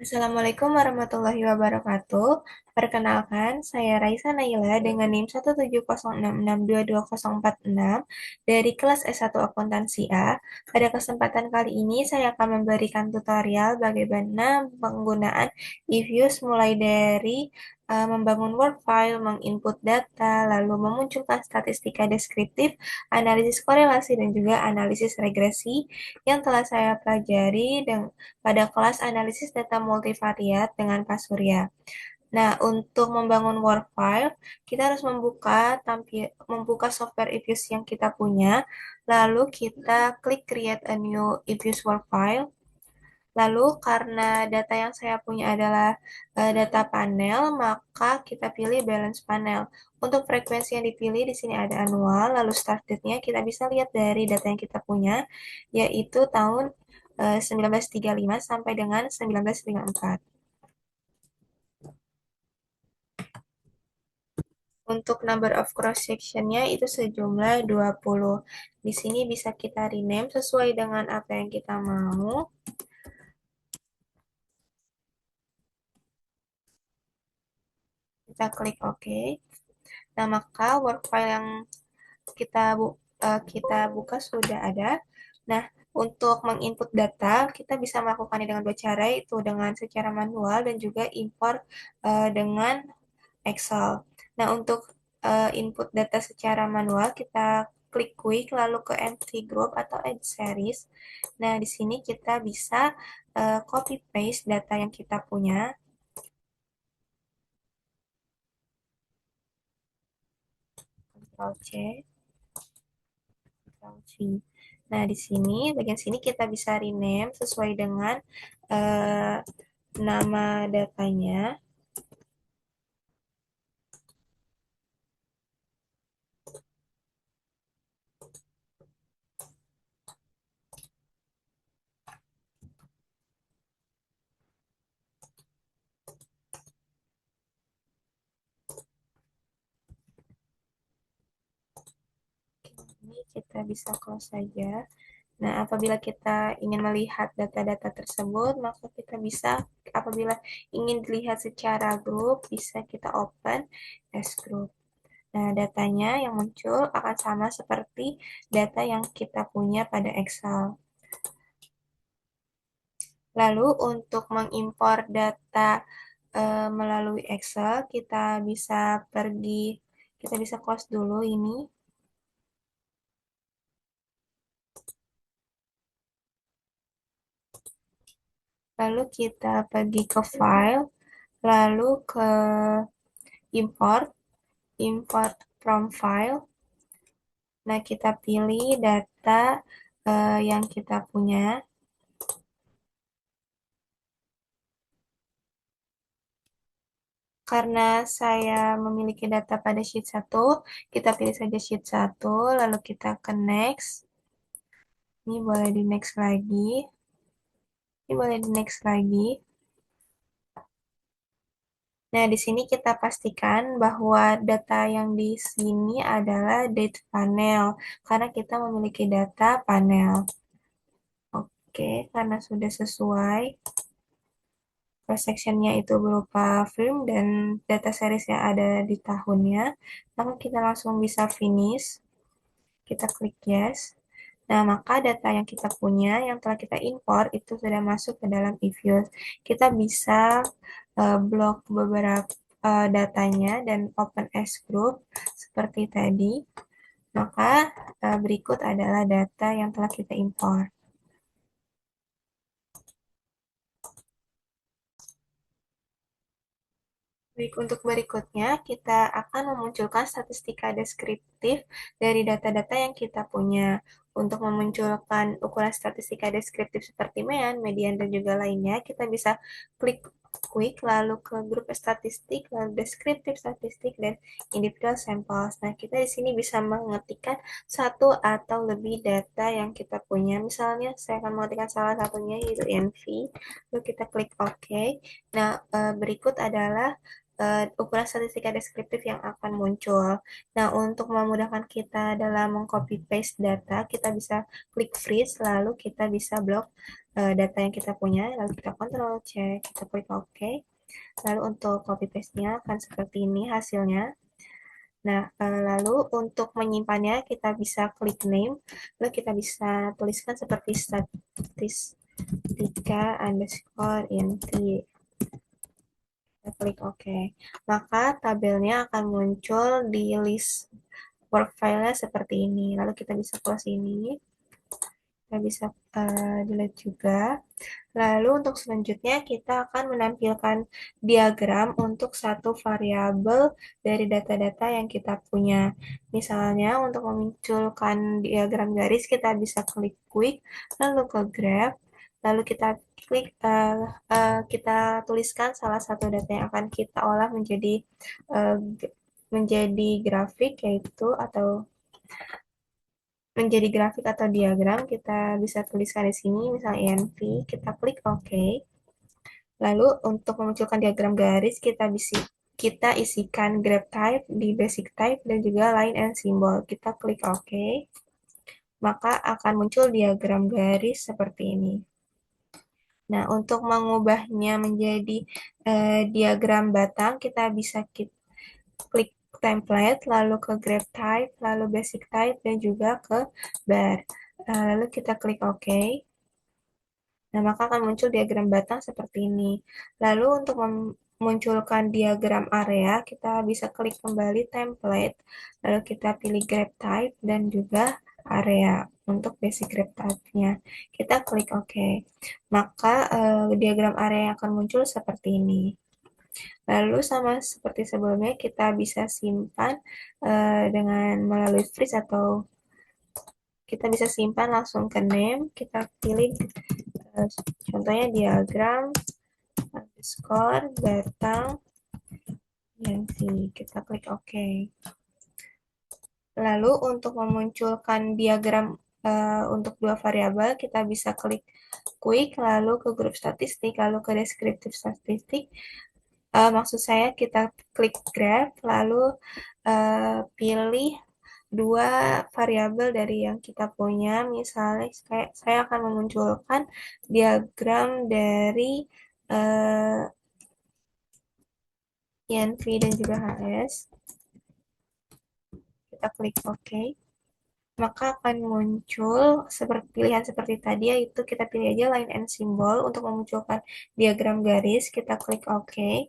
Assalamualaikum warahmatullahi wabarakatuh. Perkenalkan, saya Raisa Naila dengan NIM 17066622046 dari kelas S1 Akuntansi A. Pada kesempatan kali ini, saya akan memberikan tutorial bagaimana penggunaan e-views mulai dari membangun work file, menginput data, lalu memunculkan statistika deskriptif, analisis korelasi, dan juga analisis regresi yang telah saya pelajari pada kelas analisis data multivariat dengan Pak Surya. Nah, untuk membangun work file, kita harus membuka software eViews yang kita punya, lalu kita klik create a new eViews work file. Lalu karena data yang saya punya adalah data panel, maka kita pilih balance panel. Untuk frekuensi yang dipilih di sini ada annual, lalu start date-nya kita bisa lihat dari data yang kita punya, yaitu tahun 1935 sampai dengan 1954. Untuk number of cross section-nya itu sejumlah 20. Di sini bisa kita rename sesuai dengan apa yang kita mau. Kita klik OK. Nah, maka work file yang kita buka sudah ada. Nah, untuk menginput data, kita bisa melakukannya dengan dua cara, yaitu dengan secara manual dan juga import dengan Excel. Nah, untuk input data secara manual, kita klik quick lalu ke empty group atau add series. Nah, di sini kita bisa copy paste data yang kita punya. Ctrl C, Ctrl V. Nah, di sini bagian sini kita bisa rename sesuai dengan eh, nama datanya. Ini kita bisa close saja. Nah, apabila kita ingin melihat data-data tersebut, maka kita bisa, apabila ingin dilihat secara grup, bisa kita open as group. Nah, datanya yang muncul akan sama seperti data yang kita punya pada Excel. Lalu, untuk mengimpor data melalui Excel, kita bisa close dulu ini. Lalu kita pergi ke file, lalu ke import, import from file. Nah, kita pilih data yang kita punya. Karena saya memiliki data pada sheet 1, kita pilih saja sheet 1, lalu kita ke next. Ini boleh di next lagi. Ini boleh di next lagi. Nah, di sini kita pastikan bahwa data yang di sini adalah date panel, karena kita memiliki data panel. Oke, karena sudah sesuai, cross sectionnya itu berupa firm dan data series yang ada di tahunnya, maka kita langsung bisa finish. Kita klik yes. Nah, maka data yang kita punya, yang telah kita import, itu sudah masuk ke dalam eViews. Kita bisa blok beberapa datanya dan open as group seperti tadi. Maka berikut adalah data yang telah kita import. Baik, untuk berikutnya kita akan memunculkan statistika deskriptif dari data-data yang kita punya. Untuk memunculkan ukuran statistika deskriptif seperti median, dan juga lainnya, kita bisa klik quick, lalu ke grup statistik, lalu deskriptif statistik, dan individual samples. Nah, kita di sini bisa mengetikkan satu atau lebih data yang kita punya. Misalnya, saya akan mengetikkan salah satunya, yaitu NV, lalu kita klik OK. Nah, berikut adalah ukuran statistika deskriptif yang akan muncul. Nah, untuk memudahkan kita dalam mengcopy paste data, kita bisa klik freeze, lalu kita bisa blok data yang kita punya, lalu kita Ctrl C, kita klik OK. Lalu untuk copy paste-nya akan seperti ini hasilnya. Nah, lalu untuk menyimpannya kita bisa klik name, lalu kita bisa tuliskan seperti statistika underscore int. Kita klik OK. Maka tabelnya akan muncul di list work file-nya seperti ini. Lalu kita bisa close ini. Kita bisa delete juga. Lalu untuk selanjutnya kita akan menampilkan diagram untuk satu variabel dari data-data yang kita punya. Misalnya untuk memunculkan diagram garis kita bisa klik quick, lalu ke graph, lalu kita klik kita tuliskan salah satu data yang akan kita olah uh, menjadi grafik yaitu atau menjadi grafik atau diagram, kita bisa tuliskan di sini, misalnya env, kita klik OK. Lalu untuk memunculkan diagram garis, kita isikan graph type di basic type dan juga line and symbol. Kita klik OK. Maka akan muncul diagram garis seperti ini. Nah, untuk mengubahnya menjadi diagram batang, kita bisa klik template, lalu ke graph type, lalu basic type, dan juga ke bar. Lalu kita klik OK. Nah, maka akan muncul diagram batang seperti ini. Lalu untuk memunculkan diagram area, kita bisa klik kembali template, lalu kita pilih graph type dan juga area untuk basic graph type-nya. Kita klik OK. Maka diagram area yang akan muncul seperti ini. Lalu sama seperti sebelumnya, kita bisa simpan dengan melalui freeze atau kita bisa simpan langsung ke name, kita pilih contohnya diagram underscore batang yang kita klik OK. Lalu untuk memunculkan diagram untuk dua variabel, kita bisa klik quick, lalu ke grup statistik, lalu ke deskriptif statistik. Maksud saya kita klik graph, lalu pilih dua variabel dari yang kita punya. Misalnya saya akan memunculkan diagram dari INV dan juga HS. Kita klik OK. Maka akan muncul seperti pilihan seperti tadi, yaitu kita pilih aja line and symbol untuk memunculkan diagram garis. Kita klik OK.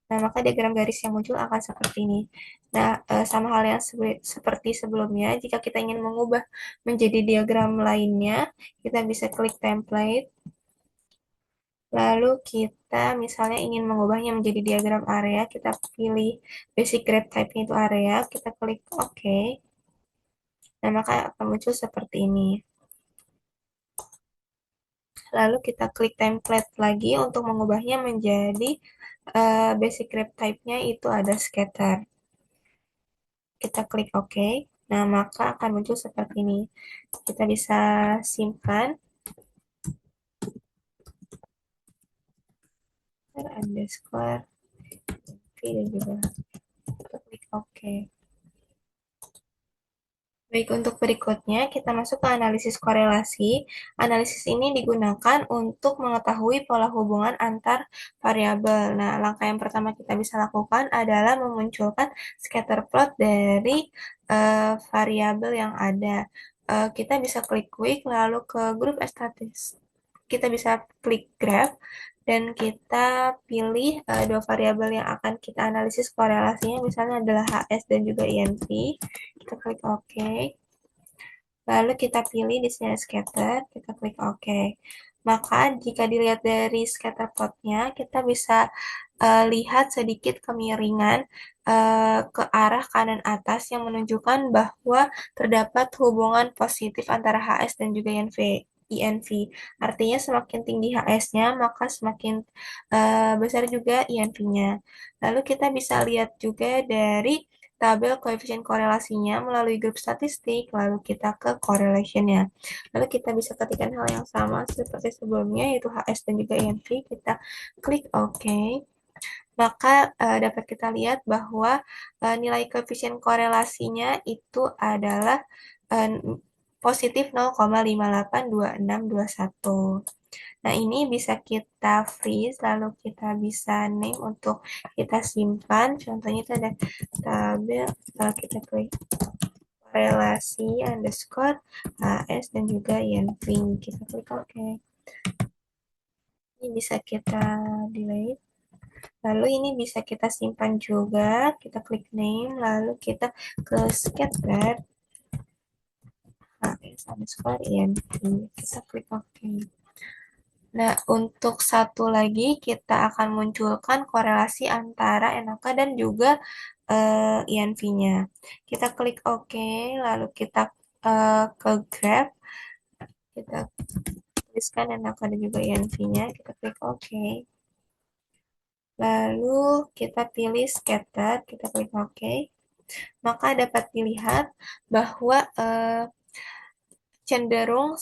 Nah, maka diagram garis yang muncul akan seperti ini. Nah, sama hal yang seperti sebelumnya, jika kita ingin mengubah menjadi diagram lainnya, kita bisa klik template. Lalu kita misalnya ingin mengubahnya menjadi diagram area, kita pilih basic graph type-nya itu area, kita klik OK. Nah, maka akan muncul seperti ini. Lalu kita klik template lagi untuk mengubahnya menjadi basic graph type-nya itu ada scatter. Kita klik OK. Nah, maka akan muncul seperti ini. Kita bisa simpan. Underscore dan juga kita klik OK. Baik, untuk berikutnya kita masuk ke analisis korelasi. Analisis ini digunakan untuk mengetahui pola hubungan antar variabel. Nah, langkah yang pertama kita bisa lakukan adalah memunculkan scatter plot dari variabel yang ada. Kita bisa klik quick, lalu ke grup statistik. Kita bisa klik graph dan kita pilih dua variabel yang akan kita analisis korelasinya, misalnya adalah HS dan juga INV. Kita klik OK. Lalu kita pilih di sini scatter, kita klik OK. Maka jika dilihat dari scatter plotnya, kita bisa lihat sedikit kemiringan ke arah kanan atas yang menunjukkan bahwa terdapat hubungan positif antara HS dan juga INV. Artinya semakin tinggi HS-nya, maka semakin besar juga INV-nya. Lalu kita bisa lihat juga dari tabel koefisien korelasinya melalui grup statistik, lalu kita ke correlation-nya. Lalu kita bisa ketikkan hal yang sama seperti sebelumnya, yaitu HS dan juga INV. Kita klik OK. maka dapat kita lihat bahwa nilai koefisien korelasinya itu adalah eh, positif 0,582621. Nah, ini bisa kita freeze, lalu kita bisa name untuk kita simpan. Contohnya itu ada tabel, kalau kita klik korelasi underscore HS dan juga INV. Kita klik OK. Ini bisa kita delete. Lalu ini bisa kita simpan juga. Kita klik name, lalu kita ke sketchpad HS underscore INV. Kita klik OK. Nah, untuk satu lagi kita akan munculkan korelasi antara NaK dan juga INV-nya. Kita klik OK, lalu kita ke graph, kita tuliskan NaK dan juga INV-nya, kita klik OK. Lalu kita pilih scatter, kita klik OK. Maka dapat dilihat bahwa cenderung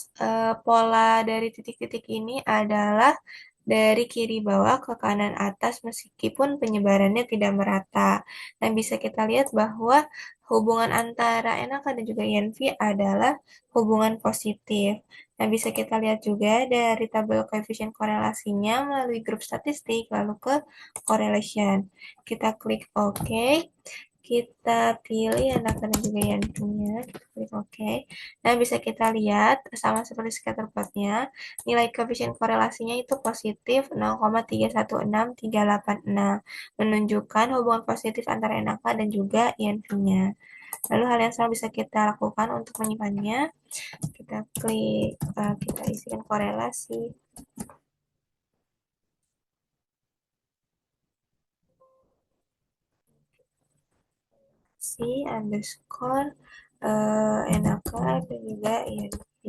pola dari titik-titik ini adalah dari kiri bawah ke kanan atas meskipun penyebarannya tidak merata. Dan bisa kita lihat bahwa hubungan antara NaK dan juga INV adalah hubungan positif. Nah, bisa kita lihat juga dari tabel koefisien korelasinya melalui grup statistik, lalu ke correlation. Kita klik OK. Kita pilih anak dan juga yang punya, kita klik OK. Nah, bisa kita lihat, sama seperti scatter plotnya, nilai koefisien korelasinya itu positif 0,316386, menunjukkan hubungan positif antara NaK dan juga INV-nya. Lalu hal yang sama bisa kita lakukan untuk menyimpannya. Kita klik, kita isikan korelasi. Si underscore NaK dan juga INV.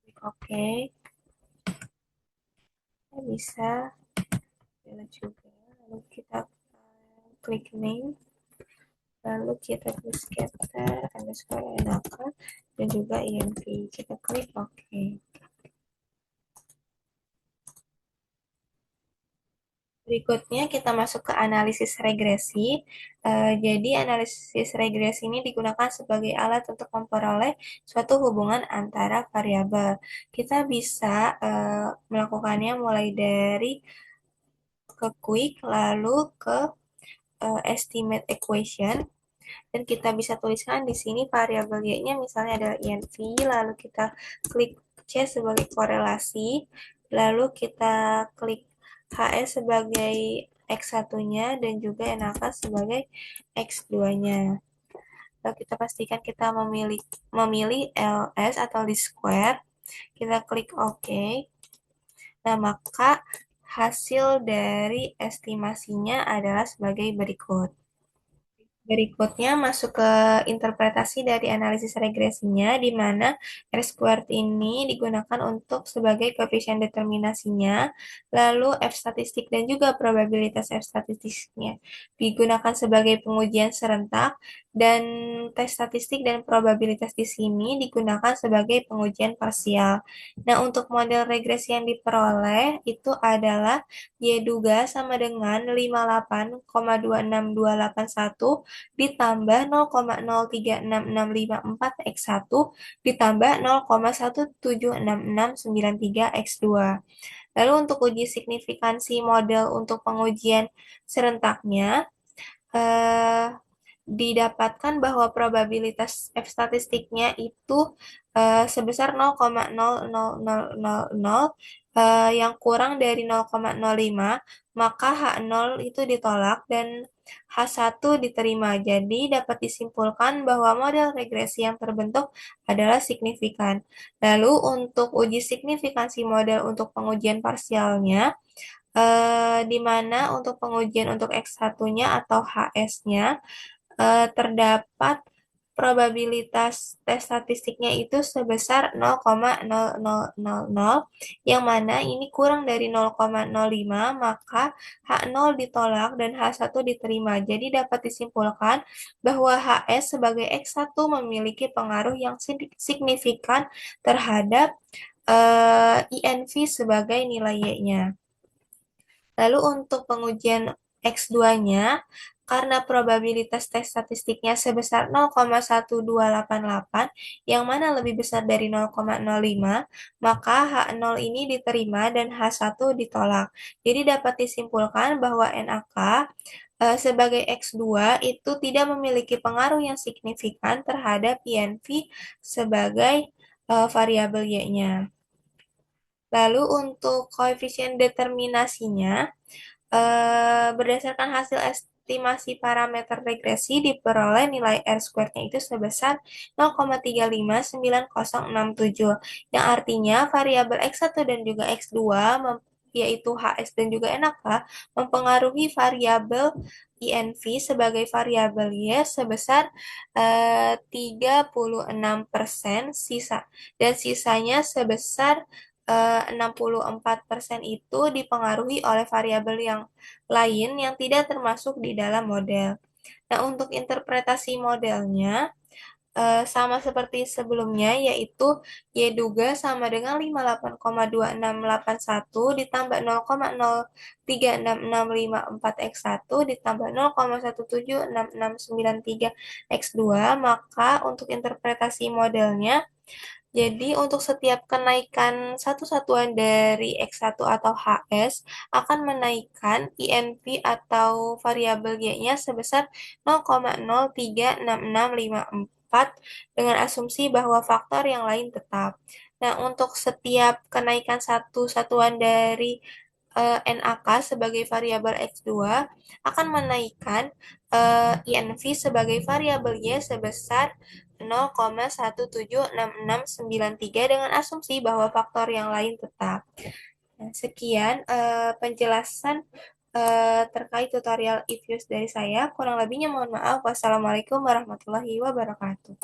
Klik OK. Kita bisa juga. Lalu kita klik name. Lalu kita tulis scatter underscore NaK dan juga INV. Kita klik OK. Berikutnya kita masuk ke analisis regresi. Jadi analisis regresi ini digunakan sebagai alat untuk memperoleh suatu hubungan antara variabel. Kita bisa melakukannya mulai dari ke quick lalu ke estimate equation. Dan kita bisa tuliskan di sini variabel y-nya misalnya adalah INV, lalu kita klik C sebagai korelasi, lalu kita klik HS sebagai X1-nya dan juga NaK sebagai X2-nya. Lalu kita pastikan kita memilih LS atau least square, kita klik OK. Nah, maka hasil dari estimasinya adalah sebagai berikut. Berikutnya masuk ke interpretasi dari analisis regresinya, di mana R-squared ini digunakan untuk sebagai koefisien determinasinya, lalu F statistik dan juga probabilitas F statistiknya digunakan sebagai pengujian serentak, dan T statistik dan probabilitas di sini digunakan sebagai pengujian parsial. Nah, untuk model regresi yang diperoleh itu adalah Y duga sama dengan 58,26281 ditambah 0,0366654 X1 ditambah 0,1766693 X2. Lalu untuk uji signifikansi model untuk pengujian serentaknya, eh, didapatkan bahwa probabilitas F statistiknya itu sebesar 0,00000 yang kurang dari 0,05, maka H0 itu ditolak dan H1 diterima. Jadi dapat disimpulkan bahwa model regresi yang terbentuk adalah signifikan. Lalu untuk uji signifikansi model untuk pengujian parsialnya, di mana untuk pengujian untuk X1-nya atau HS-nya terdapat probabilitas tes statistiknya itu sebesar 0,0000, yang mana ini kurang dari 0,05, maka H0 ditolak dan H1 diterima. Jadi dapat disimpulkan bahwa HS sebagai X1 memiliki pengaruh yang signifikan terhadap INV sebagai nilai Y-nya. Lalu untuk pengujian X2-nya, karena probabilitas tes statistiknya sebesar 0,1288, yang mana lebih besar dari 0,05, maka H0 ini diterima dan H1 ditolak. Jadi dapat disimpulkan bahwa NaK sebagai X2 itu tidak memiliki pengaruh yang signifikan terhadap INV sebagai variabel Y-nya. Lalu untuk koefisien determinasinya, berdasarkan hasil estimasi parameter regresi diperoleh nilai R squared-nya itu sebesar 0,359067, yang artinya variabel X1 dan juga X2 yaitu HS dan juga NaK mempengaruhi variabel INV sebagai variabel Y sebesar 36% dan sisanya sebesar 64% itu dipengaruhi oleh variabel yang lain yang tidak termasuk di dalam model. Nah, untuk interpretasi modelnya sama seperti sebelumnya, yaitu Y duga sama dengan 58,2681 ditambah 0,03664 X1 ditambah 0,1766693 X2, maka untuk interpretasi modelnya jadi untuk setiap kenaikan satu satuan dari X1 atau HS akan menaikkan INV atau variabel Y-nya sebesar 0,0366654 dengan asumsi bahwa faktor yang lain tetap. Nah, untuk setiap kenaikan satu satuan dari NaK sebagai variabel X2 akan menaikkan INV sebagai variabel Y sebesar 0,1766693 dengan asumsi bahwa faktor yang lain tetap. Nah, sekian penjelasan terkait tutorial if use dari saya. Kurang lebihnya mohon maaf. Wassalamualaikum warahmatullahi wabarakatuh.